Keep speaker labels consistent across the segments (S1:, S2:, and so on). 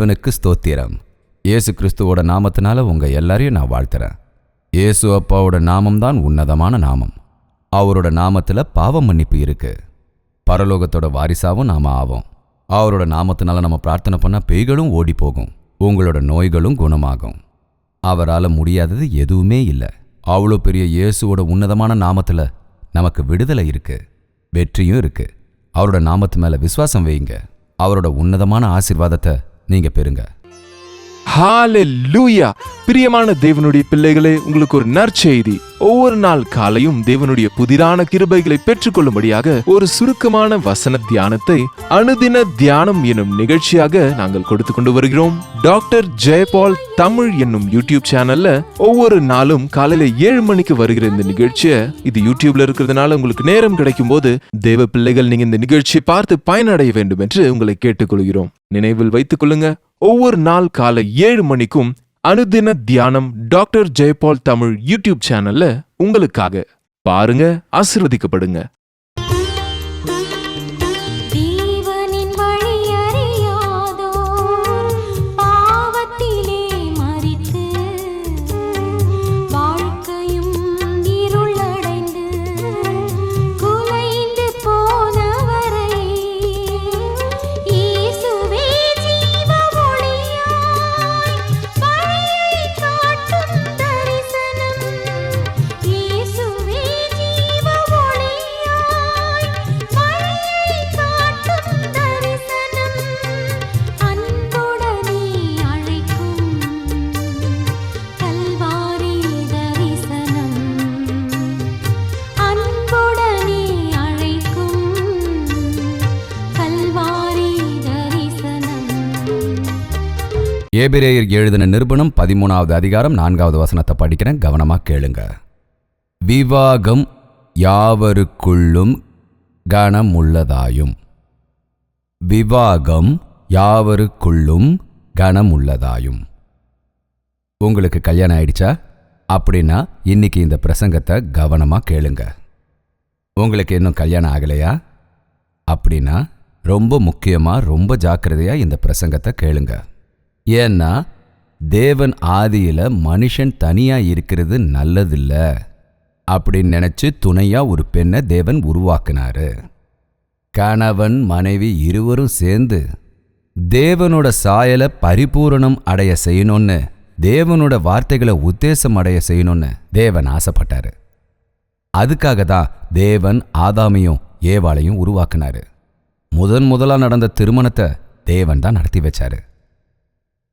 S1: தேவனுக்கு ஸ்தோத்திரம். இயேசு கிறிஸ்துவோட நாமத்தினால உங்க எல்லாரையும் நான் வாழ்த்துறேன். இயேசு அப்பாவோட நாமம்தான் உன்னதமான நாமம். அவரோட நாமத்துல பாவ மன்னிப்பு இருக்கு. பரலோகத்தோட வாரிசாவும் நாம ஆவோம். அவரோட நாமத்தினால நம்ம பிரார்த்தனை பண்ணா பேய்களும் ஓடி போகும், உங்களோட நோய்களும் குணமாகும். அவரால் முடியாதது எதுவுமே இல்லை. அவ்வளோ பெரிய இயேசுவோட உன்னதமான நாமத்துல நமக்கு விடுதலை இருக்கு, வெற்றியும் இருக்கு. அவரோட நாமத்து மேல விசுவாசம் வையுங்க. அவரோட உன்னதமான ஆசீர்வாதத்தை நீங்க பெறுங்க.
S2: ஹalleluya! பிரியமான தேவனுடைய பிள்ளைகளே, உங்களுக்கு ஒரு நற்செய்தி. ஒவ்வொரு நாள் காலையும் தேவனுடைய புதிரான கிருபைகளை பெற்றுக்கொள்ளும்படியாக ஒரு சுருக்கமான வசன தியானத்தை அனுதின தியானம் என்னும் நிகழ்ச்சியாக நாங்கள் கொடுத்து கொண்டு வருகிறோம். டாக்டர் ஜெயபால் தமிழ் என்னும் யூடியூப் சேனல்ல ஒவ்வொரு நாளும் காலையில 7 மணிக்கு வருகிற இந்த நிகழ்ச்சியை, இது யூடியூப்ல இருக்கிறதுனால உங்களுக்கு நேரம் கிடைக்கும் போது தேவ பிள்ளைகள் நீங்க இந்த நிகழ்ச்சியை பார்த்து பயனடைய வேண்டும் என்று உங்களை கேட்டுக்கொள்கிறோம். நினைவில் வைத்துக் கொள்ளுங்க, ஒவ்வொரு நாள் காலை 7 மணிக்கும் அனுதின தியானம் டாக்டர் ஜெயபால் தமிழ் யூடியூப் சேனல்ல உங்களுக்காக பாருங்க, ஆசீர்வதிக்கப்படுங்க.
S1: எபிரேயர் எழுதின நிருபம் 13வது அதிகாரம் 4வது வசனத்தை படிக்கிறேன், கவனமா கேளுங்க. விவாகம் யாவருக்குள்ளும் கனமுள்ளதாயும். விவாகம் யாவருக்குள்ளும் கனமுள்ளதாயும். உங்களுக்கு கல்யாணம் ஆயிடுச்சா? அப்படின்னா இன்னைக்கு இந்த பிரசங்கத்தை கவனமா கேளுங்க. உங்களுக்கு இன்னும் கல்யாணம் ஆகலையா? அப்படின்னா ரொம்ப முக்கியமா, ரொம்ப ஜாக்கிரதையா இந்த பிரசங்கத்தை கேளுங்க. ஏன்னா தேவன் ஆதியில மனுஷன் தனியா இருக்கிறது நல்லதில்ல அப்படின்னு நினைச்சு துணையா ஒரு பெண்ணை தேவன் உருவாக்குனாரு. கணவன் மனைவி இருவரும் சேர்ந்து தேவனோட சாயலை பரிபூரணம் அடைய செய்யணும்னு, தேவனோட வார்த்தைகளை உத்தேசம் அடைய செய்யணும்னு தேவன் ஆசைப்பட்டாரு. அதுக்காக தான் தேவன் ஆதாமையும் ஏவாளையும் உருவாக்குனாரு. முதலா நடந்த திருமணத்தை தேவன் தான் நடத்தி வச்சாரு.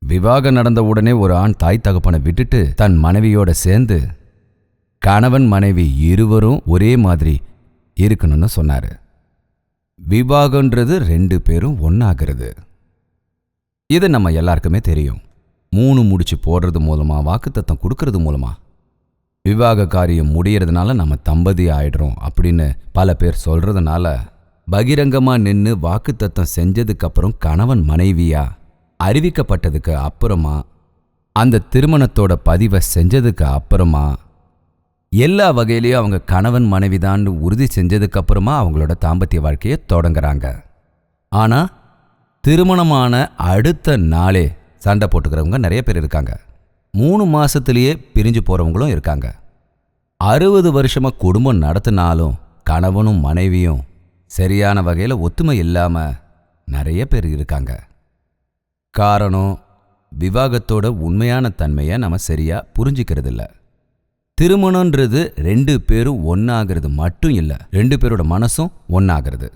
S1: விவாகம் நடந்த உடனே ஒரு ஆண் தாய் தகப்பனை விட்டுட்டு தன் மனைவியோட சேர்ந்து கணவன் மனைவி இருவரும் ஒரே மாதிரி இருக்கணும்னு சொன்னாரு. விவாகன்றது 2 பேரும் ஒன்னாகிறது. இது நம்ம எல்லாருக்குமே தெரியும். 3 முடிச்சு போடுறது மூலமா, வாக்குத்தத்தம் கொடுக்கறது மூலமா விவாக காரியம் முடியறதுனால நம்ம தம்பதி ஆயிடுறோம் அப்படின்னு பல பேர் சொல்றதுனால, பகிரங்கமா நின்று வாக்குத்தத்தம் செஞ்சதுக்கு அப்புறம் கணவன் மனைவியா அறிவிக்கப்பட்டதுக்கு அப்புறமா, அந்த திருமணத்தோட பதிவை செஞ்சதுக்கு அப்புறமா, எல்லா வகையிலையும் அவங்க கணவன் மனைவிதான் உறுதி செஞ்சதுக்கு அப்புறமா அவங்களோட தாம்பத்திய வாழ்க்கையை தொடங்குறாங்க. ஆனா திருமணமான அடுத்த நாளே சண்டை போட்டுக்கிறவங்க நிறைய பேர் இருக்காங்க. 3 மாசத்திலேயே பிரிஞ்சு போறவங்களும் இருக்காங்க. 60 வருஷமா குடும்பம் நடத்தினாலும் கணவனும் மனைவியும் சரியான வகையில ஒத்துமை இல்லாம நிறைய பேர் இருக்காங்க. காரணம், விவாகத்தோட உண்மையான தன்மையை நம்ம சரியா புரிஞ்சிக்கிறது இல்ல. திருமணம்ன்றது 2 பேரும் ஒன்னாகிறது மட்டும் இல்ல, 2 பேரோட மனசும் ஒன்னாகிறது.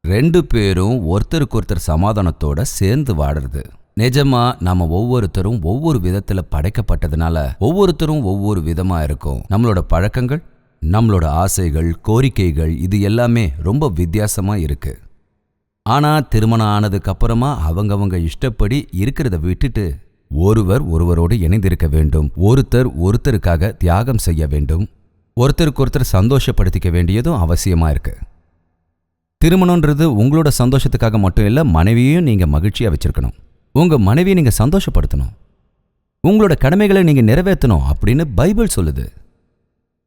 S1: 2 பேரும் ஒருத்தருக்கு ஒருத்தர் சமாதானத்தோட சேர்ந்து வாடுறது. நிஜமா நாம ஒவ்வொருத்தரும் ஒவ்வொரு விதத்துல படைக்கப்பட்டதுனால ஒவ்வொருத்தரும் ஒவ்வொரு விதமா இருக்கும். நம்மளோட பழக்கங்கள், நம்மளோட ஆசைகள், கோரிக்கைகள், இது எல்லாமே ரொம்ப வித்தியாசமா இருக்கு. ஆனா திருமணம் ஆனதுக்கு அப்புறமா அவங்கவங்க இஷ்டப்படி இருக்கிறத விட்டுட்டு ஒருவர் ஒருவரோடு இணைந்திருக்க வேண்டும். ஒருத்தர் ஒருத்தருக்காக தியாகம் செய்ய வேண்டும். ஒருத்தருக்கு ஒருத்தர் சந்தோஷப்படுத்திக்க வேண்டியதும் அவசியமா இருக்கு. திருமணம்ன்றது உங்களோட சந்தோஷத்துக்காக மட்டும் இல்ல, மனைவியையும் நீங்க மகிழ்ச்சியா வச்சிருக்கணும். உங்க மனைவியை நீங்க சந்தோஷப்படுத்தணும். உங்களோட கடமைகளை நீங்க நிறைவேற்றணும் அப்படின்னு பைபிள் சொல்லுது.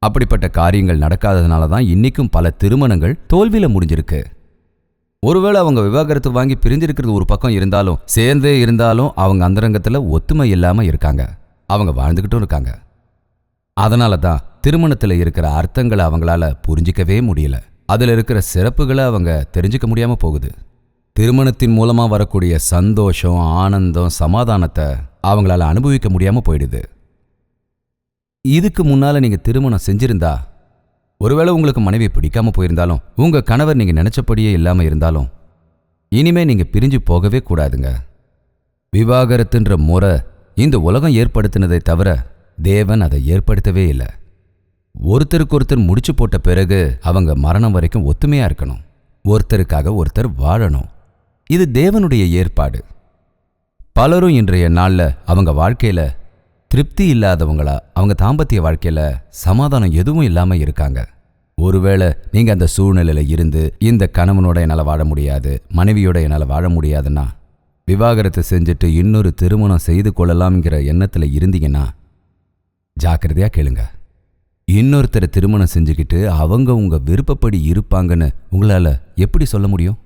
S1: அப்படிப்பட்ட காரியங்கள் நடக்காததுனால தான் இன்னைக்கும் பல திருமணங்கள் தோல்வியில முடிஞ்சிருக்கு. ஒருவேளை அவங்க விவாகரத்து வாங்கி பிரிஞ்சிருக்கிறது ஒரு பக்கம் இருந்தாலும், சேர்ந்தே இருந்தாலும் அவங்க அந்தரங்கத்துல ஒத்துமை இல்லாம இருக்காங்க. அவங்க வாழ்ந்துகிட்டும் இருக்காங்க. அதனால தான் திருமணத்துல இருக்கிற அர்த்தங்களை அவங்களால புரிஞ்சிக்கவே முடியல. அதுல இருக்கிற சிறப்புகளை அவங்க தெரிஞ்சுக்க முடியாம போகுது. திருமணத்தின் மூலமா வரக்கூடிய சந்தோஷம், ஆனந்தம், சமாதானத்தை அவங்களால அனுபவிக்க முடியாம போயிடுது. இதுக்கு முன்னால நீங்க திருமணம் செஞ்சிருந்தா, ஒருவேளை உங்களுக்கு மனைவி பிடிக்காம போயிருந்தாலும், உங்க கணவர் நீங்க நினைச்சபடியே இல்லாம இருந்தாலும், இனிமே நீங்க பிரிஞ்சு போகவே கூடாதுங்க. விவாகரத்துன்ற முறை இந்த உலகம் ஏற்படுத்தினதை தவிர தேவன் அதை ஏற்படுத்தவே இல்லை. ஒருத்தருக்கு ஒருத்தர் முடிச்சு போட்ட பிறகு அவங்க மரணம் வரைக்கும் ஒத்துமையா இருக்கணும். ஒருத்தருக்காக ஒருத்தர் வாழணும். இது தேவனுடைய ஏற்பாடு. பலரும் இன்றைய நாள்ல அவங்க வாழ்க்கையில திருப்தி இல்லாதவங்களா, அவங்க தாம்பத்திய வாழ்க்கையில சமாதானம் எதுவும் இல்லாம இருக்காங்க. ஒருவேளை நீங்க அந்த சூழ்நிலையில இருந்து, இந்த கணவனோட என்னால வாழ முடியாது, மனைவியோட என்னால வாழ முடியாதுன்னா, விவாகரத்து செஞ்சுட்டு இன்னொரு திருமணம் செய்து கொள்ளலாம்ங்கிற எண்ணத்துல இருந்தீங்கன்னா ஜாக்கிரதையா கேளுங்க. இன்னொருத்தரை திருமணம் செஞ்சுக்கிட்டு அவங்க உங்க விருப்பப்படி இருப்பாங்கன்னு உங்களால எப்படி சொல்ல முடியும்?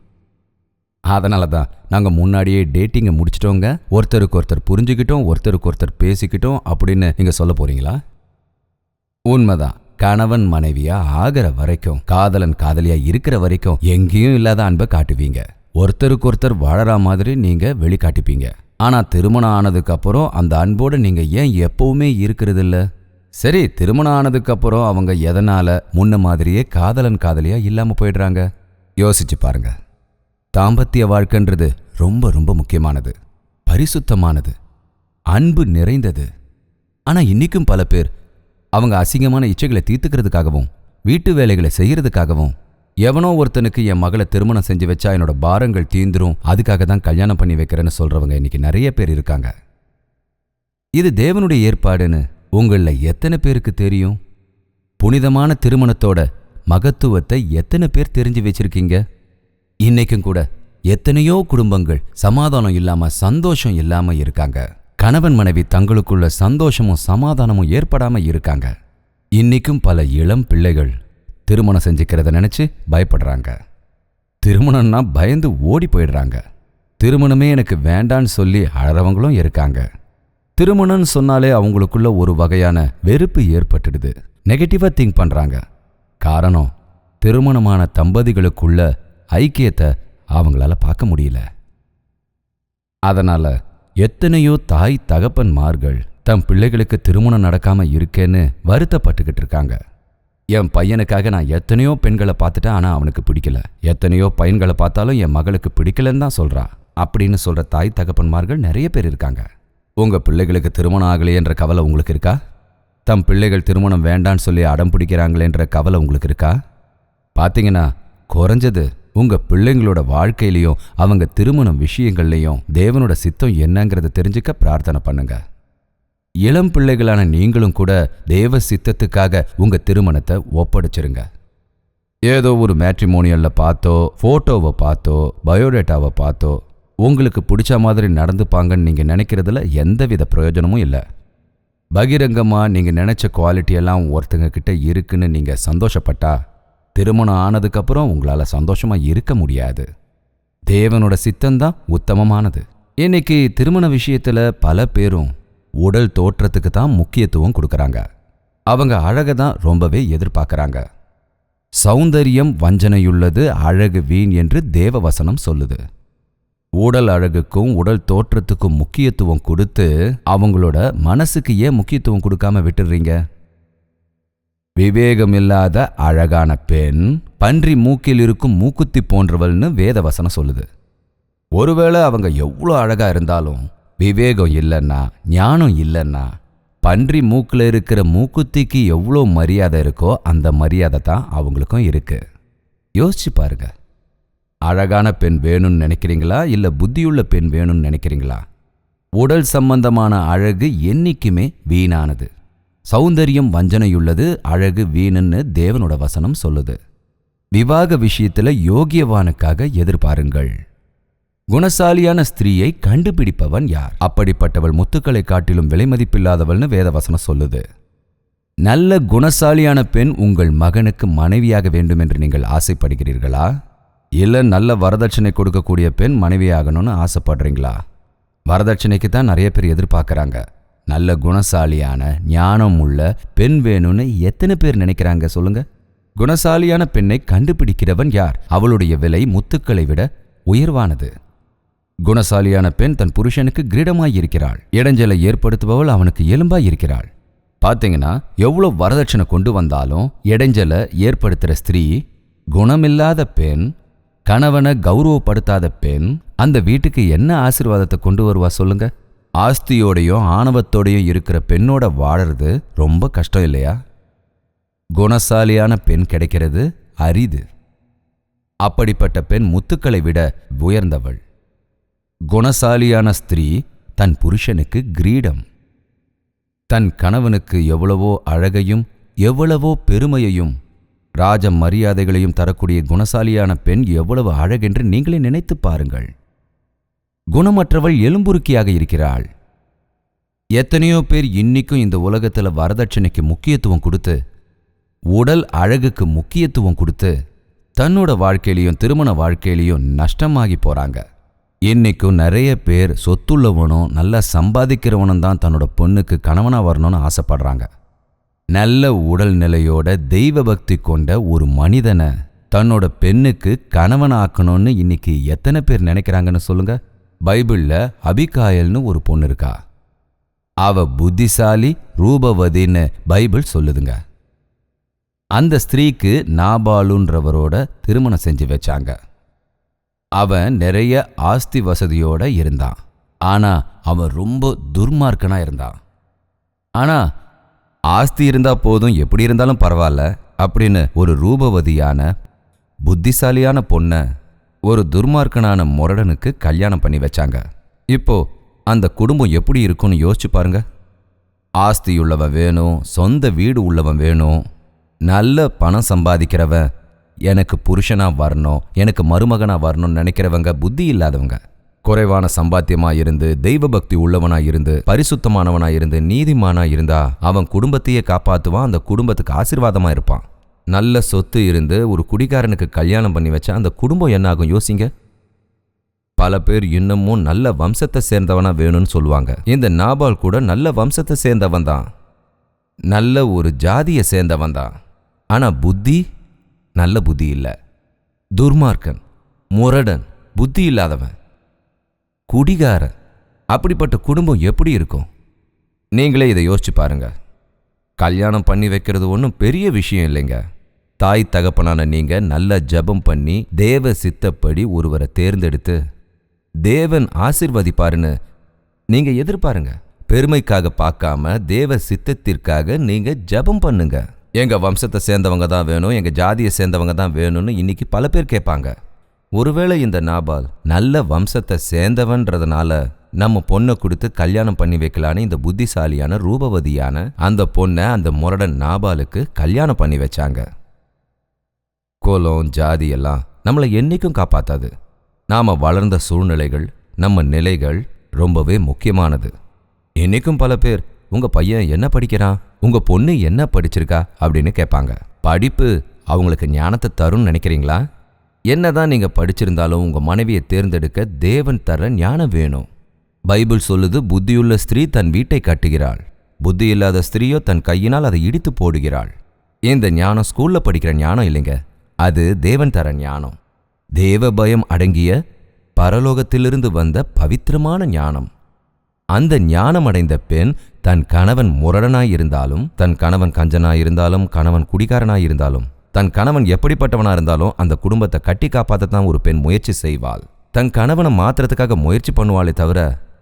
S1: அதனால தான் நாங்கள் முன்னாடியே டேட்டிங்கை முடிச்சிட்டோங்க, ஒருத்தருக்கு ஒருத்தர் புரிஞ்சுக்கிட்டோம், ஒருத்தருக்கு ஒருத்தர் பேசிக்கிட்டோம் அப்படின்னு நீங்கள் சொல்ல போறீங்களா? உண்மைதான். கணவன் மனைவியா ஆகிற வரைக்கும், காதலன் காதலியா இருக்கிற வரைக்கும் எங்கேயும் இல்லாத அன்பை காட்டுவீங்க. ஒருத்தருக்கு ஒருத்தர் வாழற மாதிரி நீங்க வெளிக்காட்டிப்பீங்க. ஆனா திருமணம் ஆனதுக்கு அப்புறம் அந்த அன்போட நீங்க ஏன் எப்பவுமே இருக்கிறது இல்ல? சரி, திருமணம் ஆனதுக்கு அப்புறம் அவங்க எதனால முன்ன மாதிரியே காதலன் காதலியா இல்லாம போயிடுறாங்க? யோசிச்சு பாருங்க. தாம்பத்திய வாழ்க்கைன்றது ரொம்ப ரொம்ப முக்கியமானது, பரிசுத்தமானது, அன்பு நிறைந்தது. ஆனா இன்னைக்கும் பல பேர் அவங்க அசிங்கமான இச்சைகளை தீர்த்துக்கிறதுக்காகவும், வீட்டு வேலைகளை செய்யறதுக்காகவும், எவனோ ஒருத்தனுக்கு என் மகளை திருமணம் செஞ்சு வச்சா என்னோட பாரங்கள் தீந்துரும், அதுக்காக தான் கல்யாணம் பண்ணி வைக்கிறேன்னு சொல்றவங்க இன்னைக்கு நிறைய பேர் இருக்காங்க. இது தேவனுடைய ஏற்பாடுன்னு உங்கள எத்தனை பேருக்கு தெரியும்? புனிதமான திருமணத்தோட மகத்துவத்தை எத்தனை பேர் தெரிஞ்சு வச்சிருக்கீங்க? இன்னைக்கும் கூட எத்தனையோ குடும்பங்கள் சமாதானம் இல்லாம, சந்தோஷம் இல்லாம இருக்காங்க. கணவன் மனைவி தங்களுக்குள்ள சந்தோஷமும் சமாதானமும் ஏற்படாம இருக்காங்க. இன்னைக்கும் பல இளம் பிள்ளைகள் திருமணம் செஞ்சுக்கிறத நினைச்சு பயப்படுறாங்க. திருமணம்னா பயந்து ஓடி போயிடுறாங்க. திருமணமே எனக்கு வேண்டான்னு சொல்லி அழறவங்களும் இருக்காங்க. திருமணம்னு சொன்னாலே அவங்களுக்குள்ள ஒரு வகையான வெறுப்பு ஏற்பட்டுடுது. நெகட்டிவா திங்க் பண்றாங்க. காரணம், திருமணமான தம்பதிகளுக்குள்ள ஐக்கியத்தை அவங்களால பார்க்க முடியல. அதனால எத்தனையோ தாய் தகப்பன்மார்கள் தம் பிள்ளைகளுக்கு திருமணம் நடக்காம இருக்கேன்னு வருத்தப்பட்டுக்கிட்டு இருக்காங்க. என் பையனுக்காக நான் எத்தனையோ பெண்களை பார்த்துட்டேன், ஆனா அவனுக்கு பிடிக்கல. எத்தனையோ பையன்களை பார்த்தாலும் என் மகளுக்கு பிடிக்கலன்னு தான் சொல்றா அப்படின்னு சொல்ற தாய் தகப்பன்மார்கள் நிறைய பேர் இருக்காங்க. உங்க பிள்ளைகளுக்கு திருமணம் ஆகலையேன்ற கவலை உங்களுக்கு இருக்கா? தம் பிள்ளைகள் திருமணம் வேண்டான்னு சொல்லி அடம் பிடிக்கிறாங்களேன்ற கவலை உங்களுக்கு இருக்கா? பார்த்தீங்கன்னா குறைஞ்சது உங்க பிள்ளைங்களோட வாழ்க்கையிலையும் அவங்க திருமணம் விஷயங்கள்லையும் தேவனோட சித்தம் என்னங்கிறத தெரிஞ்சுக்க பிரார்த்தனை பண்ணுங்க. இளம் பிள்ளைகளான நீங்களும் கூட தேவ சித்தத்துக்காக உங்க திருமணத்தை ஒப்படைச்சிருங்க. ஏதோ ஒரு மேட்ரிமோனியல்ல பார்த்தோ, போட்டோவை பார்த்தோ, பயோடேட்டாவை பார்த்தோ உங்களுக்கு பிடிச்ச மாதிரி நடந்துப்பாங்கன்னு நீங்க நினைக்கிறதுல எந்தவித பிரயோஜனமும் இல்லை. பகிரங்கமா நீங்க நினைச்ச குவாலிட்டியெல்லாம் ஒருத்தங்க கிட்ட இருக்குன்னு நீங்க சந்தோஷப்பட்டா, திருமணம் ஆனதுக்கப்புறம் உங்களால சந்தோஷமா இருக்க முடியாது. தேவனோட சித்தம்தான் உத்தமமானது. இன்னைக்கு திருமண விஷயத்துல பல பேரும் உடல் தோற்றத்துக்கு தான் முக்கியத்துவம் கொடுக்கறாங்க. அவங்க அழகை தான் ரொம்பவே எதிர்பார்க்கறாங்க. சௌந்தரியம் வஞ்சனையுள்ளது, அழகு வீண் என்று தேவவசனம் சொல்லுது. உடல் அழகுக்கும் உடல் தோற்றத்துக்கும் முக்கியத்துவம் கொடுத்து அவங்களோட மனசுக்கு ஏன் முக்கியத்துவம் கொடுக்காம விட்டுடுறீங்க? விவேகம் இல்லாத அழகான பெண் பன்றி மூக்கில் இருக்கும் மூக்குத்தி போன்றவள்னு வேதவசனம் சொல்லுது. ஒருவேளை அவங்க எவ்வளோ அழகா இருந்தாலும் விவேகம் இல்லைன்னா, ஞானம் இல்லைன்னா, பன்றி மூக்கில் இருக்கிற மூக்குத்திக்கு எவ்வளோ மரியாதை இருக்கோ அந்த மரியாதை தான் அவங்களுக்கும் இருக்கு. யோசிச்சு பாருங்க. அழகான பெண் வேணும்னு நினைக்கிறீங்களா, இல்லை புத்தியுள்ள பெண் வேணும்னு நினைக்கிறீங்களா? உடல் சம்பந்தமான அழகு என்னைக்குமே வீணானது. சௌந்தரியம் வஞ்சனையுள்ளது, அழகு வீணுன்னு தேவனோட வசனம் சொல்லுது. விவாக விஷயத்துல யோகியவானுக்காக எதிர்பாருங்கள். குணசாலியான ஸ்திரீயை கண்டுபிடிப்பவன் யார்? அப்படிப்பட்டவள் முத்துக்களை காட்டிலும் விலை மதிப்பில்லாதவள்னு வேதவசனம் சொல்லுது. நல்ல குணசாலியான பெண் உங்கள் மகனுக்கு மனைவியாக வேண்டும் என்று நீங்கள் ஆசைப்படுகிறீர்களா? இல்லை நல்ல வரதட்சணை கொடுக்கக்கூடிய பெண் மனைவியாகணும்னு ஆசைப்படுறீங்களா? வரதட்சணைக்கு தான் நிறைய பேர் எதிர்பார்க்குறாங்க. நல்ல குணசாலியான ஞானம் உள்ள பெண் வேணும்னு எத்தனை பேர் நினைக்கிறாங்க சொல்லுங்க? குணசாலியான பெண்ணை கண்டுபிடிக்கிறவன் யார்? அவளுடைய விலை முத்துக்களை விட உயர்வானது. குணசாலியான பெண் தன் புருஷனுக்கு கிரீடமாயிருக்கிறாள். இடைஞ்சலை ஏற்படுத்துபவள் அவனுக்கு எலும்பாயிருக்கிறாள். பார்த்தீங்கன்னா எவ்வளோ வரதட்சணை கொண்டு வந்தாலும் இடைஞ்சலை ஏற்படுத்துகிற ஸ்திரீ, குணமில்லாத பெண், கணவனை கௌரவப்படுத்தாத பெண் அந்த வீட்டுக்கு என்ன ஆசீர்வாதத்தை கொண்டு வருவா சொல்லுங்க? ஆஸ்தியோடையும் ஆணவத்தோடையும் இருக்கிற பெண்ணோட வாழறது ரொம்ப கஷ்டம் இல்லையா? குணசாலியான பெண் கிடைக்கிறது அரிது. அப்படிப்பட்ட பெண் முத்துக்களை விட உயர்ந்தவள். குணசாலியான ஸ்திரீ தன் புருஷனுக்கு கிரீடம். தன் கணவனுக்கு எவ்வளவோ அழகையும் எவ்வளவோ பெருமையையும் ராஜ மரியாதைகளையும் தரக்கூடிய குணசாலியான பெண் எவ்வளவு அழகென்று நீங்களே நினைத்து பாருங்கள். குணமற்றவள் எலும்புருக்கியாக இருக்கிறாள். எத்தனையோ பேர் இன்னிக்கும் இந்த உலகத்தில் வரதட்சணைக்கு முக்கியத்துவம் கொடுத்து, உடல் அழகுக்கு முக்கியத்துவம் கொடுத்து, தன்னோட வாழ்க்கையிலையும் திருமண வாழ்க்கையிலையும் நஷ்டமாகி போறாங்க. இன்னைக்கும் நிறைய பேர் சொத்துள்ளவனும் நல்லா சம்பாதிக்கிறவனும் தான் தன்னோட பொண்ணுக்கு கணவனா வரணும்னு ஆசைப்படுறாங்க. நல்ல உடல் நிலையோட தெய்வ பக்தி கொண்ட ஒரு மனிதனை தன்னோட பெண்ணுக்கு கணவனாக்கணும்னு இன்னைக்கு எத்தனை பேர் நினைக்கிறாங்கன்னு சொல்லுங்க? பைபிள்ல அபிகாயல்னு ஒரு பொண்ணு இருக்கா. அவ புத்திசாலி, ரூபவதின்னு பைபிள் சொல்லுதுங்க. அந்த ஸ்திரீக்கு நாபாலுன்றவரோட திருமணம் செஞ்சு வச்சாங்க. அவன் நிறைய ஆஸ்தி வசதியோட இருந்தான். ஆனா அவன் ரொம்ப துர்மார்க்கனா இருந்தான். ஆனா ஆஸ்தி இருந்தா போதும், எப்படி இருந்தாலும் பரவாயில்ல அப்படின்னு ஒரு ரூபவதியான புத்திசாலியான பொண்ணை ஒரு துர்மார்க்கனான முரடனுக்கு கல்யாணம் பண்ணி வச்சாங்க. இப்போ அந்த குடும்பம் எப்படி இருக்கும்னு யோசிச்சு பாருங்க. ஆஸ்தியுள்ளவன் வேணும், சொந்த வீடு உள்ளவன் வேணும், நல்ல பணம் சம்பாதிக்கிறவன் எனக்கு புருஷனா வரணும், எனக்கு மருமகனா வரணும்னு நினைக்கிறவங்க புத்தி இல்லாதவங்க. குறைவான சம்பாத்தியமா இருந்து, தெய்வ பக்தி உள்ளவனா இருந்து, பரிசுத்தமானவனா இருந்து, நீதிமானா இருந்தா அவன் குடும்பத்தையே காப்பாத்துவான், அந்த குடும்பத்துக்கு ஆசீர்வாதமா இருப்பான். நல்ல சொத்து இருந்து ஒரு குடிகாரனுக்கு கல்யாணம் பண்ணி வச்சா அந்த குடும்பம் என்ன ஆகும் யோசிங்க. பல பேர் இன்னமும் நல்ல வம்சத்தை சேர்ந்தவனா வேணும்னு சொல்லுவாங்க. இந்த நாபால் கூட நல்ல வம்சத்தை சேர்ந்தவன் தான், நல்ல ஒரு ஜாதியை சேர்ந்தவன் தான். ஆனா புத்தி நல்ல புத்தி இல்லை. துர்மார்க்கன், முரடன், புத்தி இல்லாதவன், குடிகாரன். அப்படிப்பட்ட குடும்பம் எப்படி இருக்கும்? நீங்களே இதை யோசிச்சு பாருங்க. கல்யாணம் பண்ணி வைக்கிறது ஒன்றும் பெரிய விஷயம் இல்லைங்க. தாய் தகப்பனான நீங்க நல்ல ஜெபம் பண்ணி தேவ சித்தப்படி ஒருவரை தேர்ந்தெடுத்து தேவன் ஆசீர்வதிப்பாருன்னு நீங்க எதிர்பாருங்க. பெருமைக்காக பார்க்காம தேவ சித்தத்திற்காக நீங்க ஜெபம் பண்ணுங்க. எங்க வம்சத்தை சேர்ந்தவங்க தான் வேணும், எங்க ஜாதியை சேர்ந்தவங்க தான் வேணும்னு இன்னைக்கு பல பேர் கேட்பாங்க. ஒருவேளை இந்த நாபால் நல்ல வம்சத்தை சேர்ந்தவன்றதுனால நம்ம பொண்ணை கொடுத்து கல்யாணம் பண்ணி வைக்கலான்னு இந்த புத்திசாலியான ரூபவதியான அந்த பொண்ணை அந்த முரடன் நாபாலுக்கு கல்யாணம் பண்ணி வச்சாங்க. கோலம் ஜாதி எல்லாம் நம்மளை என்னைக்கும் காப்பாத்தாது. நாம வளர்ந்த சூழ்நிலைகள், நம்ம நிலைகள் ரொம்பவே முக்கியமானது. இன்னைக்கும் பல பேர் உங்க பையன் என்ன படிக்கிறான், உங்க பொண்ணு என்ன படிச்சிருக்கா அப்படின்னு கேட்பாங்க. படிப்பு அவங்களுக்கு ஞானத்தை தரும்னு நினைக்கிறீங்களா? என்னதான் நீங்க படிச்சிருந்தாலும் உங்க மனைவியை தேர்ந்தெடுக்க தேவன் தர ஞானம் வேணும். பைபிள் சொல்லுது, புத்தியுள்ள ஸ்திரீ தன் வீட்டை கட்டுகிறாள், புத்தி இல்லாத ஸ்திரீயோ தன் கையினால் அதை இடித்து போடுகிறாள். இந்த ஞானம் ஸ்கூல்ல படிக்கிற ஞானம் இல்லைங்க, அது தேவன் தர ஞானம். தேவ பயம் அடங்கிய பரலோகத்திலிருந்து வந்த பவித்திரமான ஞானம். அந்த ஞானம் அடைந்த பெண் தன் கணவன் முரடனாயிருந்தாலும், தன் கணவன் கஞ்சனாயிருந்தாலும், கணவன் குடிகாரனாயிருந்தாலும், தன் கணவன் எப்படிப்பட்டவனா இருந்தாலும் அந்த குடும்பத்தை கட்டி காப்பாற்றத்தான் ஒரு பெண் முயற்சி செய்வாள். தன் கணவனை மாத்திரத்துக்காக முயற்சி பண்ணுவாளே தவிர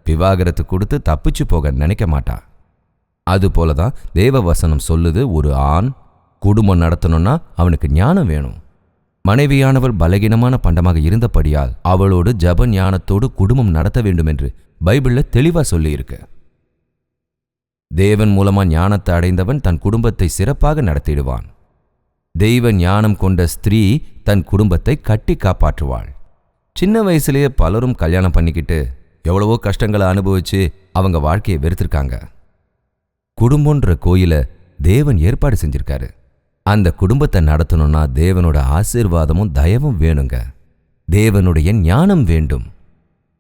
S1: விவாகரத்து கொடுத்து தப்பிச்சு போக நினைக்க மாட்டா. அதுபோலதான் தேவ வசனம் சொல்லுது, ஒரு ஆண் குடும்பம் நடத்தணும்னா அவனுக்கு ஞானம் வேணும். மனைவியானவள் பலகீனமான பண்டமாக இருந்தபடியால் அவளோடு ஜப ஞானத்தோடு குடும்பம் நடத்த வேண்டும் என்று பைபிள்ல தெளிவா சொல்லியிருக்கு. தேவன் மூலமா ஞானத்தை அடைந்தவன் தன் குடும்பத்தை சிறப்பாக நடத்திடுவான். தெய்வ ஞானம் கொண்ட ஸ்திரீ தன் குடும்பத்தை கட்டி காப்பாற்றுவாள். சின்ன வயசுலேயே பலரும் கல்யாணம் பண்ணிக்கிட்டு எவ்வளவோ கஷ்டங்களை அனுபவிச்சு அவங்க வாழ்க்கையை வெறுத்திருக்காங்க. குடும்பம்ன்ற கோயில தேவன் ஏற்பாடு செஞ்சிருக்காரு. அந்த குடும்பத்தை நடத்தணும்னா தேவனோட ஆசீர்வாதமும் தயவும் வேணுங்க. தேவனுடைய ஞானம் வேண்டும்.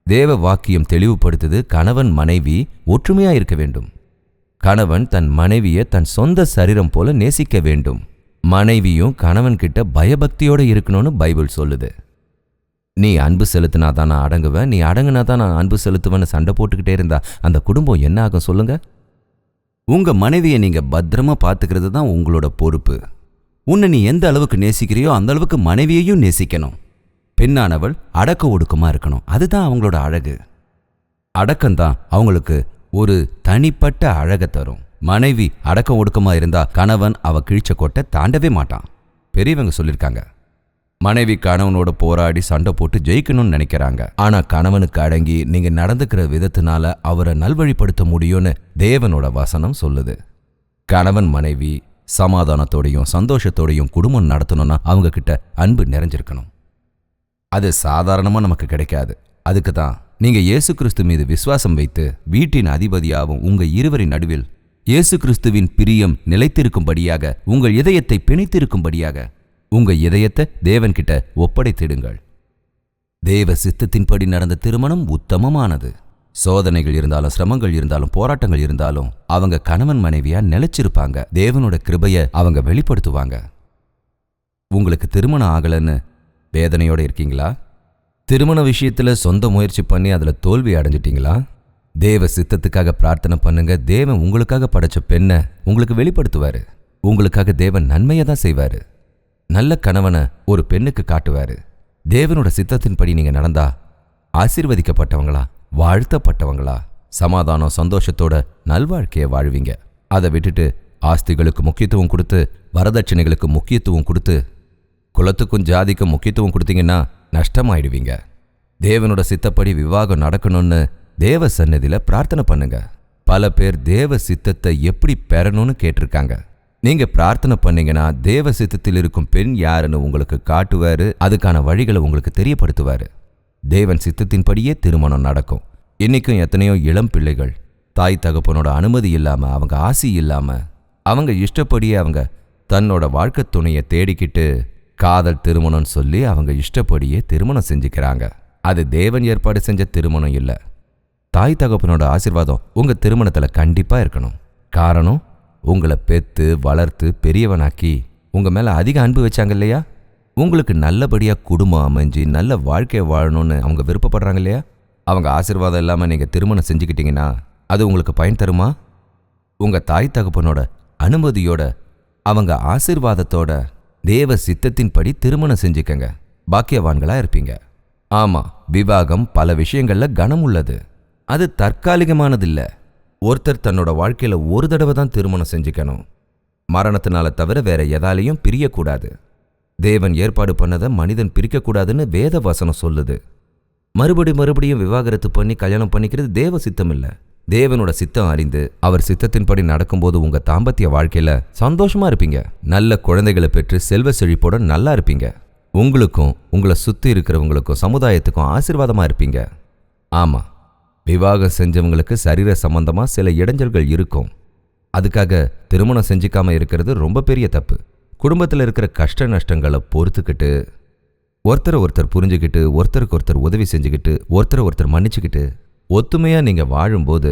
S1: தேவ வாக்கியம் தெளிவுபடுத்துது, கணவன் மனைவி ஒற்றுமையா இருக்க வேண்டும். கணவன் தன் மனைவியை தன் சொந்த சரீரம் போல நேசிக்க வேண்டும். மனைவியும் கணவன் கிட்ட பயபக்தியோட இருக்கணும்னு பைபிள் சொல்லுது. நீ அன்பு செலுத்தினா தான் நான் அடங்குவேன், நீ அடங்குனா தான் நான் அன்பு செலுத்துவேன்னு சண்டை போட்டுக்கிட்டே இருந்தா அந்த குடும்பம் என்ன ஆகும் சொல்லுங்க? உங்க மனைவியை நீங்க பத்திரமா பார்த்துக்கிறது தான் உங்களோட பொறுப்பு. உன்னை நீ எந்த அளவுக்கு நேசிக்கிறியோ அந்த அளவுக்கு மனைவியையும் நேசிக்கணும். பெண்ணானவள் அடக்க ஒடுக்கமா இருக்கணும். அதுதான் அவங்களோட அழகு. அடக்கம்தான் அவங்களுக்கு ஒரு தனிப்பட்ட அழகை தரும். மனைவி அடக்க ஒடுக்கமா இருந்தா கணவன் அவ கிழிச்ச கொட்டை தாண்டவே மாட்டான். பெரியவங்க சொல்லியிருக்காங்க, மனைவி கணவனோட போராடி சண்டை போட்டு ஜெயிக்கணும்னு நினைக்கிறாங்க. ஆனா கணவனுக்கு அடங்கி நீங்க நடந்துக்கிற விதத்தினால அவரை நல்வழிப்படுத்த முடியும்னு தேவனோட வசனம் சொல்லுது. கணவன் மனைவி சமாதானத்தோடையும் சந்தோஷத்தோடையும் குடும்பம் நடத்தணும்னா அவங்க கிட்ட அன்பு நிறைஞ்சிருக்கணும். அது சாதாரணமா நமக்கு கிடைக்காது. அதுக்கு தான் நீங்க இயேசு கிறிஸ்து மீது விசுவாசம் வைத்து வீட்டின் அதிபதியாகவும் உங்க இருவரின் நடுவில் இயேசு கிறிஸ்துவின் பிரியம் நிலைத்திருக்கும்படியாக உங்கள் இதயத்தை பிணைத்திருக்கும்படியாக உங்க இதயத்தை தேவன்கிட்ட ஒப்படைத்திடுங்கள். தேவ சித்தத்தின்படி நடந்த திருமணம் உத்தமமானது. சோதனைகள் இருந்தாலும் சிரமங்கள் இருந்தாலும் போராட்டங்கள் இருந்தாலும் அவங்க கணவன் மனைவியா நிலைச்சிருப்பாங்க. தேவனோட கிருபைய அவங்க வெளிப்படுத்துவாங்க. உங்களுக்கு திருமணம் ஆகலன்னு வேதனையோட இருக்கீங்களா? திருமண விஷயத்துல சொந்த முயற்சி பண்ணி அதுல தோல்வி அடைஞ்சிட்டீங்களா? தேவ சித்தத்துக்காக பிரார்த்தனை பண்ணுங்க. தேவன் உங்களுக்காக படைச்ச பெண்ணை உங்களுக்கு வெளிப்படுத்துவாரு. உங்களுக்காக தேவன் நன்மையை தான் செய்வாரு. நல்ல கணவனை ஒரு பெண்ணுக்கு காட்டுவாரு. தேவனோட சித்தத்தின்படி நீங்க நடந்தா ஆசீர்வதிக்கப்பட்டவங்களா, வாழ்த்தப்பட்டவங்களா, சமாதானம் சந்தோஷத்தோட நல்வாழ்க்கையை வாழ்வீங்க. அதை விட்டுட்டு ஆஸ்திகளுக்கு முக்கியத்துவம் கொடுத்து வரதட்சணைகளுக்கு முக்கியத்துவம் கொடுத்து குலத்துக்கும் ஜாதிக்கும் முக்கியத்துவம் கொடுத்தீங்கன்னா நஷ்டமாயிடுவீங்க. தேவனோட சித்தப்படி விவாகம் நடக்கணும்னு தேவ சன்னதியில பிரார்த்தனை பண்ணுங்க. பல பேர் தேவ சித்தத்தை எப்படி பெறணும்னு கேட்டிருக்காங்க. நீங்க பிரார்த்தனை பண்ணீங்கன்னா தேவ சித்தத்தில் இருக்கும் பெண் யாருன்னு உங்களுக்கு காட்டுவாரு. அதுக்கான வழிகளை உங்களுக்கு தெரியப்படுத்துவாரு. தேவன் சித்தத்தின்படியே திருமணம் நடக்கும். இன்னைக்கும் எத்தனையோ இளம் பிள்ளைகள் தாய் தகப்பனோட அனுமதி இல்லாம, அவங்க ஆசி இல்லாம, அவங்க இஷ்டப்படியே அவங்க தன்னோட வாழ்க்கை துணையை தேடிக்கிட்டு காதல் திருமணம் சொல்லி அவங்க இஷ்டப்படியே திருமணம் செஞ்சுக்கிறாங்க. அது தேவன் ஏற்பாடு செஞ்ச திருமணம் இல்லை. தாய் தகப்பனோட ஆசீர்வாதம் உங்க திருமணத்துல கண்டிப்பா இருக்கணும். காரணம், உங்களை பெத்து வளர்த்து பெரியவனாக்கி உங்க மேல அதிக அன்பு வச்சாங்க இல்லையா? உங்களுக்கு நல்லபடியா குடும்பம் அமைஞ்சு நல்ல வாழ்க்கையை வாழணும்னு அவங்க விருப்பப்படுறாங்க இல்லையா? அவங்க ஆசீர்வாதம் இல்லாம நீங்க திருமணம் செஞ்சுக்கிட்டீங்கன்னா அது உங்களுக்கு பயன் தருமா? உங்க தாய் தகப்பனோட அனுமதியோட அவங்க ஆசீர்வாதத்தோட தேவ சித்தத்தின்படி திருமணம் செஞ்சுக்கங்க. பாக்கியவான்களா இருப்பீங்க. ஆமா, விவாகம் பல விஷயங்கள்ல கனம் உள்ளது. அது தற்காலிகமானதில்ல. ஒருத்தர் தன்னோட வாழ்க்கையில ஒரு தடவை தான் திருமணம் செஞ்சுக்கணும். மரணத்தினால தவிர வேற எதாலையும் பிரியக்கூடாது. தேவன் ஏற்பாடு பண்ணதை மனிதன் பிரிக்கக்கூடாதுன்னு வேத வசனம் சொல்லுது. மறுபடியும் விவாகரத்து பண்ணி கல்யாணம் பண்ணிக்கிறது தேவ சித்தம் இல்லை. தேவனோட சித்தம் அறிந்து அவர் சித்தத்தின்படி நடக்கும்போது உங்க தாம்பத்திய வாழ்க்கையில சந்தோஷமா இருப்பீங்க. நல்ல குழந்தைகளை பெற்று செல்வ செழிப்போட நல்லா இருப்பீங்க. உங்களுக்கும் உங்களை சுத்தி இருக்கிறவங்களுக்கும் சமுதாயத்துக்கும் ஆசீர்வாதமா இருப்பீங்க. ஆமா, விவாகம் செஞ்சவங்களுக்கு சரீர சம்பந்தமா சில இடைஞ்சல்கள் இருக்கும். அதுக்காக திருமணம் செஞ்சுக்காம இருக்கிறது ரொம்ப பெரிய தப்பு. குடும்பத்தில் இருக்கிற கஷ்ட நஷ்டங்களை பொறுத்துக்கிட்டு ஒருத்தர் புரிஞ்சுக்கிட்டு ஒருத்தருக்கு ஒருத்தர் உதவி செஞ்சுக்கிட்டு ஒருத்தர் மன்னிச்சுக்கிட்டு ஒத்துமையா நீங்க வாழும்போது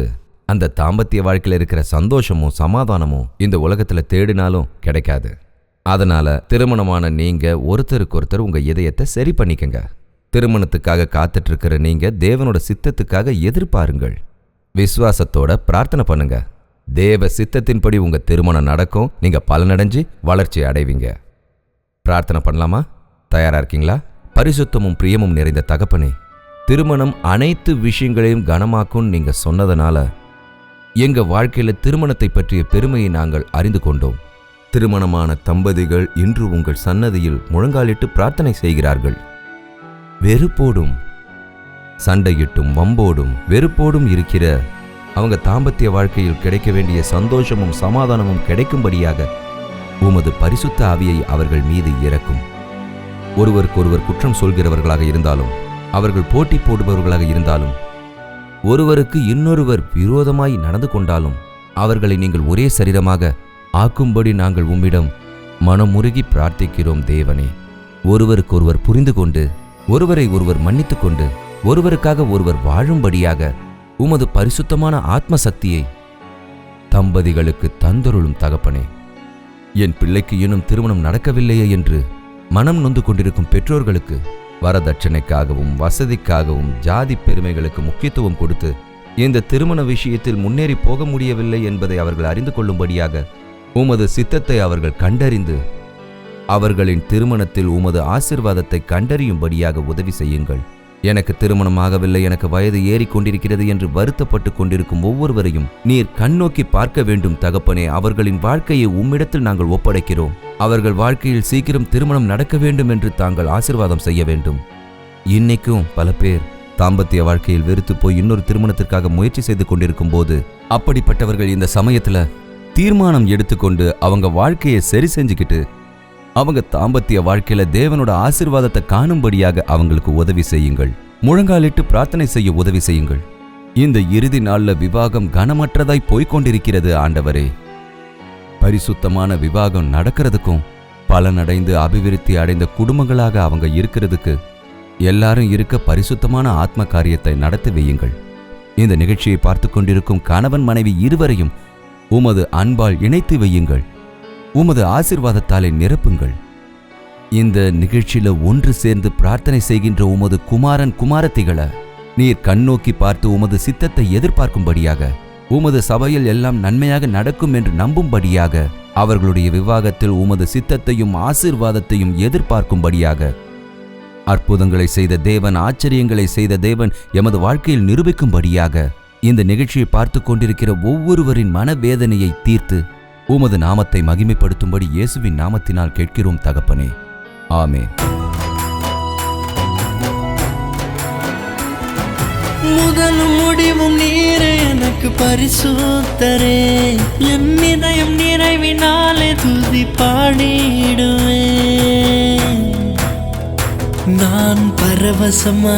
S1: அந்த தாம்பத்திய வாழ்க்கையில இருக்கிற சந்தோஷமும் சமாதானமும் இந்த உலகத்துல தேடினாலும் கிடைக்காது. அதனால திருமணமான நீங்க ஒருத்தருக்கு ஒருத்தர் உங்க இதயத்தை சரி பண்ணிக்கங்க. திருமணத்துக்காக காத்துட்டு இருக்கிற நீங்க தேவனோட சித்தத்துக்காக எதிர்பாருங்கள். விசுவாசத்தோட பிரார்த்தனை பண்ணுங்க. தேவ சித்தத்தின்படி உங்க திருமணம் நடக்கும். நீங்க பலனடைஞ்சு வளர்ச்சி அடைவீங்க. பிரார்த்தனை பண்ணலாமா? தயாரா இருக்கீங்களா? பரிசுத்தமும் பிரியமும் நிறைந்த தகப்பனே, திருமணம் அனைத்து விஷயங்களையும் கனமாக்கும் நீங்க சொன்னதனால எங்க வாழ்க்கையில திருமணத்தை பற்றிய பெருமையை நாங்கள் அறிந்து கொண்டோம். திருமணமான தம்பதிகள் இன்று உங்கள் சன்னதியில் முழங்காலிட்டு பிரார்த்தனை செய்கிறார்கள். வெறுப்போடும் சண்டையிட்டும் வம்போடும் வெறுப்போடும் இருக்கிற அவங்க தாம்பத்திய வாழ்க்கையில் கிடைக்க வேண்டிய சந்தோஷமும் சமாதானமும் கிடைக்கும்படியாக உமது பரிசுத்த ஆவியை அவர்கள் மீது இறக்கும். ஒருவருக்கொருவர் குற்றம் சொல்கிறவர்களாக இருந்தாலும், அவர்கள் போட்டி போடுபவர்களாக இருந்தாலும், ஒருவருக்கு இன்னொருவர் விரோதமாய் நடந்து கொண்டாலும் அவர்களை நீங்கள் ஒரே சரீரமாக ஆக்கும்படி நாங்கள் உம்மிடம் மனமுருகி பிரார்த்திக்கிறோம். தேவனே, ஒருவருக்கொருவர் புரிந்து கொண்டு ஒருவரை ஒருவர் மன்னித்துக் கொண்டு ஒருவருக்காக ஒருவர் வாழும்படியாக உமது பரிசுத்தமான ஆத்ம சக்தியை தம்பதிகளுக்கு தந்தருளும் தகப்பனே. என் பிள்ளைக்கு இன்னும் திருமணம் நடக்கவில்லையே என்று மனம் நொந்து கொண்டிருக்கும் பெற்றோர்களுக்கு வரதட்சணைக்காகவும் வசதிக்காகவும் ஜாதி பெருமைகளுக்கு முக்கியத்துவம் கொடுத்து இந்த திருமண விஷயத்தில் முன்னேறி போக முடியவில்லை என்பதை அவர்கள் அறிந்து கொள்ளும்படியாக உமது சித்தத்தை அவர்கள் கண்டறிந்து அவர்களின் திருமணத்தில் உமது ஆசீர்வாதத்தை கண்டறியும்படியாக உதவி செய்யுங்கள். எனக்கு திருமணமாகவில்லை, எனக்கு வயது ஏறிக்கொண்டிருக்கிறது என்று வருத்தப்பட்டு கொண்டிருக்கும் ஒவ்வொருவரையும் நீர் கண்ணோக்கி பார்க்க வேண்டும் தகப்பனே. அவர்களின் வாழ்க்கையை உம்மிடத்தில் நாங்கள் ஒப்படைக்கிறோம். அவர்கள் வாழ்க்கையில் சீக்கிரம் திருமணம் நடக்க வேண்டும் என்று தாங்கள் ஆசீர்வாதம் செய்ய வேண்டும். இன்னைக்கும் பல பேர் தாம்பத்திய வாழ்க்கையில் வெறுத்து போய் இன்னொரு திருமணத்திற்காக முயற்சி செய்து கொண்டிருக்கும் போது அப்படிப்பட்டவர்கள் இந்த சமயத்துல தீர்மானம் எடுத்துக்கொண்டு அவங்க வாழ்க்கையை சரி செஞ்சுக்கிட்டு அவங்க தாம்பத்திய வாழ்க்கையில தேவனோட ஆசீர்வாதத்தை காணும்படியாக அவங்களுக்கு உதவி செய்யுங்கள். முழங்காலிட்டு பிரார்த்தனை செய்ய உதவி செய்யுங்கள். இந்த இறுதி நாள்ல விவாகம் கனமற்றதாய் போய்கொண்டிருக்கிறது ஆண்டவரே. பரிசுத்தமான விவாகம் நடக்கிறதுக்கும் பலனடைந்து அபிவிருத்தி அடைந்த குடும்பங்களாக அவங்க இருக்கிறதுக்கு எல்லாரும் இருக்க பரிசுத்தமான ஆத்ம காரியத்தை நடத்தி வையுங்கள். இந்த நிகழ்ச்சியை பார்த்து கொண்டிருக்கும் கணவன் மனைவி இருவரையும் உமது அன்பால் இணைத்து வையுங்கள். உமது ஆசீர்வாதத்தாலே நிரப்புங்கள். இந்த நிகழ்ச்சியில ஒன்று சேர்ந்து பிரார்த்தனை செய்கின்ற உமது குமாரன் குமாரத்திகளை நீர் கண்ணோக்கி பார்த்து உமது சித்தத்தை எதிர்பார்க்கும்படியாக, உமது சபையில் எல்லாம் நன்மையாக நடக்கும் என்று நம்பும்படியாக, அவர்களுடைய விவாகத்தில் உமது சித்தத்தையும் ஆசீர்வாதத்தையும் எதிர்பார்க்கும்படியாக, அற்புதங்களை செய்த தேவன், ஆச்சரியங்களை செய்த தேவன் எமது வாழ்க்கையில் நிரூபிக்கும்படியாக இந்த நிகழ்ச்சியை பார்த்து கொண்டிருக்கிற ஒவ்வொருவரின் மனவேதனையை தீர்த்து உமது நாமத்தை மகிமைப்படுத்தும்படி இயேசுவின் நாமத்தினால் கேட்கிறோம் தகப்பனே. ஆமென்.
S3: முதலும் முடிவும் நீரே எனக்கு பரிசுத்தரே. என் இதயம் நிறைவினாலே துதி பாடிடுவேன். நான் பரவசமாயாகிடுவேன்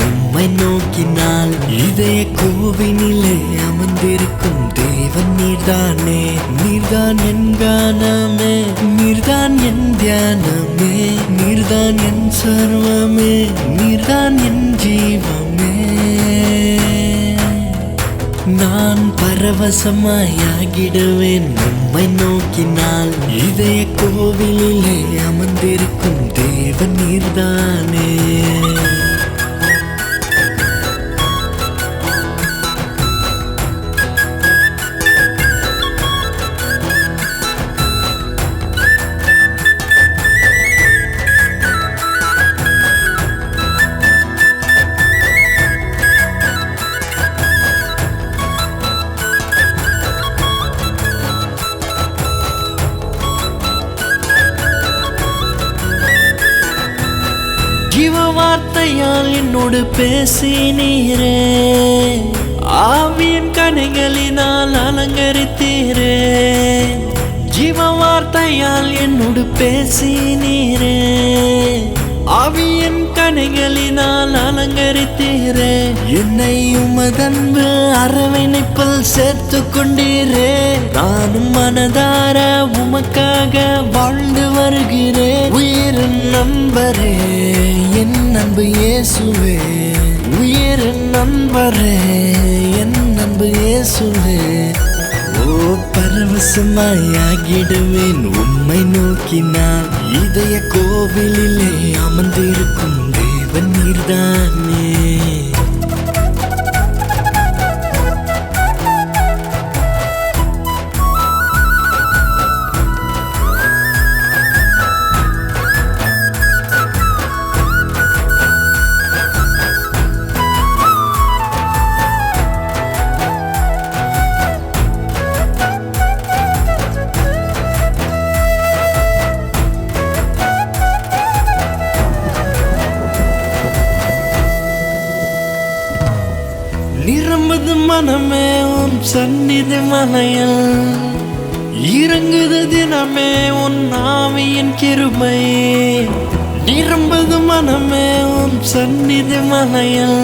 S3: உம்மை நோக்கினால். இதய கோவினிலே அமர்ந்திருக்கும் தேவன் நீர்தானே. நீர்தான் என் கானமே, நீர்தான் என் தியானமே, நீர்தான் என் சர்வமே, நீர்தான் என் ஜீவமே. நான் பரவசமாயாகிடுவேன் உம்மை நோக்கினால். இதய கோவிலிலே அமர்ந்திருக்கும் தேவன் நீர்தானே. ஜீவ வார்த்தையால் என்னோடு பேசினீரே. ஆவியின் கனிகளினால் அலங்கரித்தீரே. ஜீவ வார்த்தையால் என்னோடு பேசினீரே. ஆவியின் கனிகளினால் அலங்கரித்தீரே. என்னை உமதன்பு அரவணைப்பில் சேர்த்து கொண்டீரே. நானும் மனதார உமக்காக வாழ்ந்து வருகிறேன். உயிரின் நண்பரே, என் அன்பு இயேசுவே. உயிரின் நண்பரே, என் அன்பு இயேசுவே. ஓ பரவசமாயாகிடுவேன் உம்மை நோக்கினால். இதய கோவிலிலே அமர்ந்திருக்கும் தேவன் நீர்தானே. நிரம்புது மனமே உன் சந்நிதி மலையில். இறங்குது தினமே உன் ஆவியின் கிருபை. நிரம்புது மனமே உன் சந்நிதி மலையில்.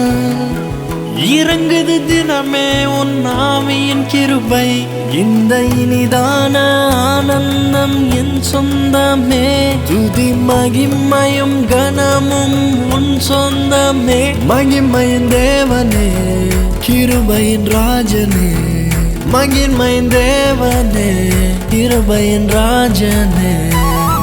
S3: இறங்குது தினமே உன் ஆவியின் கிருபை. இந்த இனிதான ஆனந்தம் என் சொந்தமே. துதி மகிமையும் கனமும் உன் சொந்தமே. மகிமையின் தேவனே, கிருபையின் ராஜனே. மகிமையின் தேவனே, கிருபையின் ராஜனே.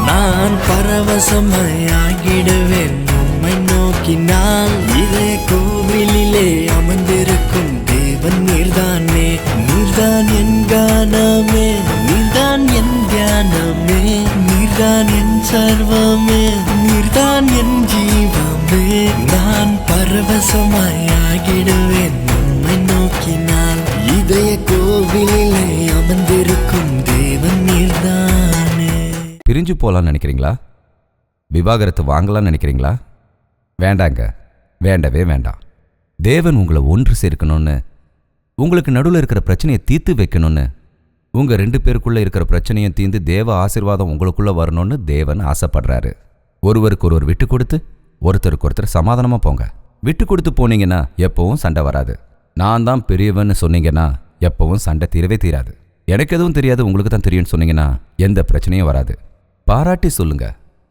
S3: நான் பரவசமாகிடுவேன் உம்மை நோக்கினால். இதே கோவிலிலே அமர்ந்திருக்கும் தேவன் நீர்தானே. நீர்தான் என் கானமே, நீர்தான் என் தியானமே. நீர்தான் என் சர்வமே, நீர்தான் என் ஜீவமே. நான் பரவசமாகிடுவேன் உம்மை நோக்கினால். இதய கோவிலிலே அமர்ந்திருக்கும் தேவன் நீர்தானே.
S1: பிரிஞ்சு போகலான்னு நினைக்கிறீங்களா? விவாகரத்து வாங்கலான்னு நினைக்கிறீங்களா? வேண்டாங்க, வேண்டவே வேண்டாம். தேவன் உங்களை ஒன்று சேர்க்கணும்னு, உங்களுக்கு நடுவில் இருக்கிற பிரச்சனையை தீர்த்து வைக்கணும்னு, உங்கள் 2 பேருக்குள்ளே இருக்கிற பிரச்சனையை தீர்ந்து தேவ ஆசீர்வாதம் உங்களுக்குள்ளே வரணும்னு தேவன் ஆசைப்படுறாரு. ஒருவருக்கு ஒருவர் விட்டு கொடுத்து ஒருத்தருக்கு ஒருத்தர் சமாதானமாக போங்க. விட்டு கொடுத்து போனீங்கன்னா எப்பவும் சண்டை வராது. நான் தான் பெரியவன்னு சொன்னீங்கன்னா எப்பவும் சண்டை தீரவே தீராது. எனக்கு எதுவும் தெரியாது, உங்களுக்கு தான் தெரியும்னு சொன்னீங்கன்னா எந்த பிரச்சனையும் வராது. பாராட்டி சொல்லுங்க.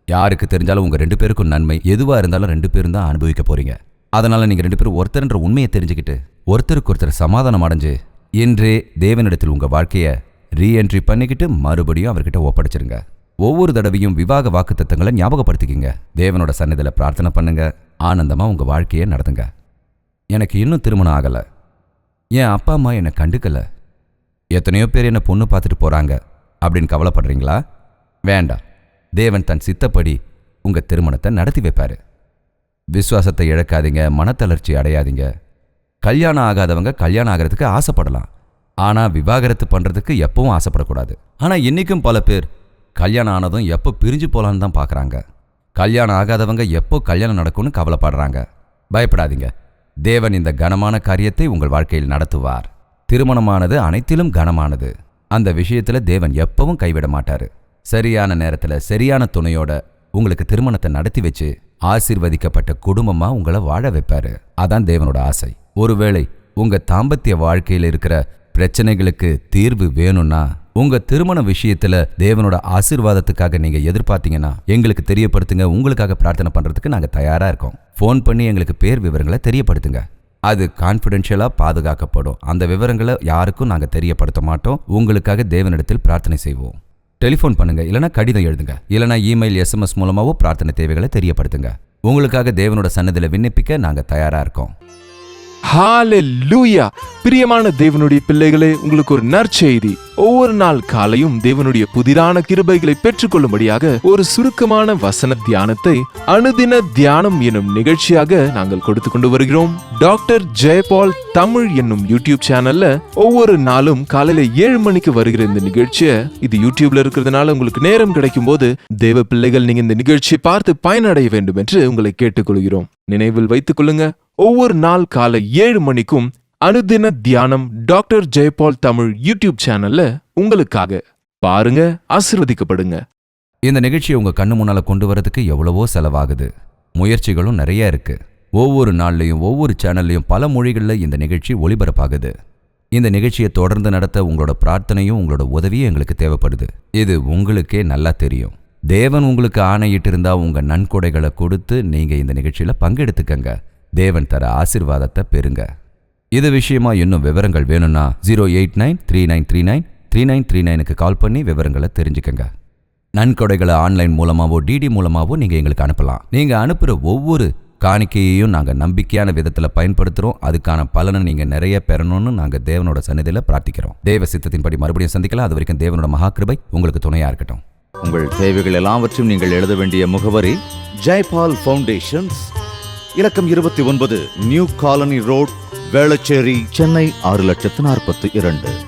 S1: யாருக்கு தெரிஞ்சாலும் உங்கள் 2 பேருக்கும் நன்மை. எதுவாக இருந்தாலும் 2 பேரும் தான் அனுபவிக்க போறீங்க. அதனால நீங்கள் 2 பேரும் ஒருத்தர்ன்ற உண்மையை தெரிஞ்சுக்கிட்டு ஒருத்தருக்கு ஒருத்தர் சமாதானம் அடைஞ்சு இன்றே தேவனிடத்தில் உங்கள் வாழ்க்கையை ரீஎன்ட்ரி பண்ணிக்கிட்டு மறுபடியும் அவர்கிட்ட ஒப்படைச்சிருங்க. ஒவ்வொரு தடவையும் விவாக வாக்குத்தத்தங்களை ஞாபகப்படுத்திக்கிங்க. தேவனோட சன்னதியில் பிரார்த்தனை பண்ணுங்க. ஆனந்தமாக உங்கள் வாழ்க்கையை நடத்துங்க. எனக்கு இன்னும் திருமணம் ஆகலை, என் அப்பா அம்மா என்னை கண்டுக்கலை, எத்தனையோ பேர் என்னை பொண்ணு பார்த்துட்டு போகிறாங்க அப்படின்னு கவலைப்படுறீங்களா? வேண்டாம். தேவன் தன் சித்தப்படி உங்கள் திருமணத்தை நடத்தி வைப்பார். விசுவாசத்தை இழக்காதீங்க, மனத்தளர்ச்சி அடையாதீங்க. கல்யாணம் ஆகாதவங்க கல்யாணம் ஆகிறதுக்கு ஆசைப்படலாம், ஆனால் விவாகரத்து பண்ணுறதுக்கு எப்பவும் ஆசைப்படக்கூடாது. ஆனால் இன்றைக்கும் பல பேர் கல்யாணம் ஆனதும் எப்போ பிரிஞ்சு போகலான்னு தான் பார்க்குறாங்க. கல்யாணம் ஆகாதவங்க எப்போ கல்யாணம் நடக்கும்னு கவலைப்படுறாங்க. பயப்படாதீங்க. தேவன் இந்த கனமான காரியத்தை உங்கள் வாழ்க்கையில் நடத்துவார். திருமணமானது அனைத்திலும் கனமானது. அந்த விஷயத்தில் தேவன் எப்பவும் கைவிட மாட்டார். சரியான நேரத்தில் சரியான துணையோட உங்களுக்கு திருமணத்தை நடத்தி வச்சு ஆசீர்வதிக்கப்பட்ட குடும்பமா உங்களை வாழ வைப்பாரு. அதான் தேவனோட ஆசை. ஒருவேளை உங்க தாம்பத்திய வாழ்க்கையில் இருக்கிற பிரச்சனைகளுக்கு தீர்வு வேணும்னா, உங்க திருமண விஷயத்துல தேவனோட ஆசீர்வாதத்துக்காக நீங்க எதிர்பார்த்தீங்கன்னா எங்களுக்கு தெரியப்படுத்துங்க. உங்களுக்காக பிரார்த்தனை பண்றதுக்கு நாங்க தயாரா இருக்கோம். ஃபோன் பண்ணி எங்களுக்கு பேர் விவரங்களை தெரியப்படுத்துங்க. அது கான்ஃபிடென்ஷியலா பாதுகாக்கப்படும். அந்த விவரங்களை யாருக்கும் நாங்க தெரியப்படுத்த மாட்டோம். உங்களுக்காக தேவனிடத்தில் பிரார்த்தனை செய்வோம். டெலிஃபோன் பண்ணுங்க, இல்லைனா கடிதம் எழுதுங்க, இல்லைனா இமெயில் SMS மூலமாவோ பிரார்த்தனை தேவைகளை தெரியப்படுத்துங்க. உங்களுக்காக தேவனோட சன்னதியில் விண்ணப்பிக்க நாங்க தயாரா இருக்கோம்.
S2: ஹalleluya! பிரியமான தேவனுடைய பிள்ளைகளே, உங்களுக்கு ஒரு நற்செய்தி. ஒவ்வொரு நாள் காலையும் தேவனுடைய புதிரான கிருபைகளை பெற்றுக்கொள்ளும்படியாக ஒரு சுருக்கமான வசன தியானத்தை அனுதின தியானம் என்னும் நிகழ்ச்சியாக நாங்கள் கொடுத்து கொண்டு வருகிறோம். டாக்டர் ஜெயபால் தமிழ் என்னும் யூடியூப் சேனல்ல ஒவ்வொரு நாளும் காலையில 7 மணிக்கு வருகிற இந்த நிகழ்ச்சியை, இது யூடியூப்ல இருக்கிறதுனால உங்களுக்கு நேரம் கிடைக்கும் போது தேவ பிள்ளைகள் நீங்க இந்த நிகழ்ச்சியை பார்த்து பயனடைய வேண்டும் என்று உங்களை கேட்டுக்கொள்கிறோம். நினைவில் வைத்துக் கொள்ளுங்க, ஒவ்வொரு நாள் காலை 7 மணிக்கும் அனுதின தியானம் டாக்டர் ஜெயபால் தமிழ் யூடியூப் சேனல்ல உங்களுக்காக பாருங்க, ஆசீர்வதிக்கப்படுங்க.
S1: இந்த நிகழ்ச்சியை உங்க கண்ணு முன்னால கொண்டு வரதுக்கு எவ்வளவோ செலவாகுது. முயற்சிகளும் நிறைய இருக்கு. ஒவ்வொரு நாள்லையும் ஒவ்வொரு சேனல்லையும் பல மொழிகளில் இந்த நிகழ்ச்சி ஒளிபரப்பாகுது. இந்த நிகழ்ச்சியை தொடர்ந்து நடத்த உங்களோட பிரார்த்தனையும் உங்களோட உதவியும் எங்களுக்கு தேவைப்படுது. இது உங்களுக்கே நல்லா தெரியும். தேவன் உங்களுக்கு ஆணையிட்டு இருந்தா உங்க நன்கொடைகளை கொடுத்து நீங்க இந்த நிகழ்ச்சியில பங்கெடுத்துக்கங்க. தேவன் தர ஆசீர்வாதத்தை பெறுங்க. இது விஷயமா இன்னும் விவரங்கள் வேணும்னா 08939393939க்கு கால் பண்ணி விவரங்களை தெரிஞ்சுக்கங்க. நன்கொடைகளை ஆன்லைன் மூலமாவோ டிடி மூலமாவோ நீங்க எங்களுக்கு அனுப்பலாம். நீங்க அனுப்புற ஒவ்வொரு காணிக்கையையும் நாங்க நம்பிக்கையான விதத்துல பயன்படுத்துறோம். அதுக்கான பலனை நீங்க நிறைய பெறணும்னு நாங்க தேவனோட சந்நிதியில பிரார்த்திக்கிறோம். தேவ சித்தத்தின்படி மறுபடியும் சந்திக்கலாம். அது வரைக்கும் தேவனோட மகாகிருபை உங்களுக்கு துணையா இருக்கட்டும்.
S4: உங்கள் தேவைகள் எல்லாவற்றையும் நீங்கள் எழுத வேண்டிய முகவரி ஜெயபால் ஃபவுண்டேஷன்ஸ், இலக்கம் 29, new colony road, Velachery, Chennai 6,42,00,000.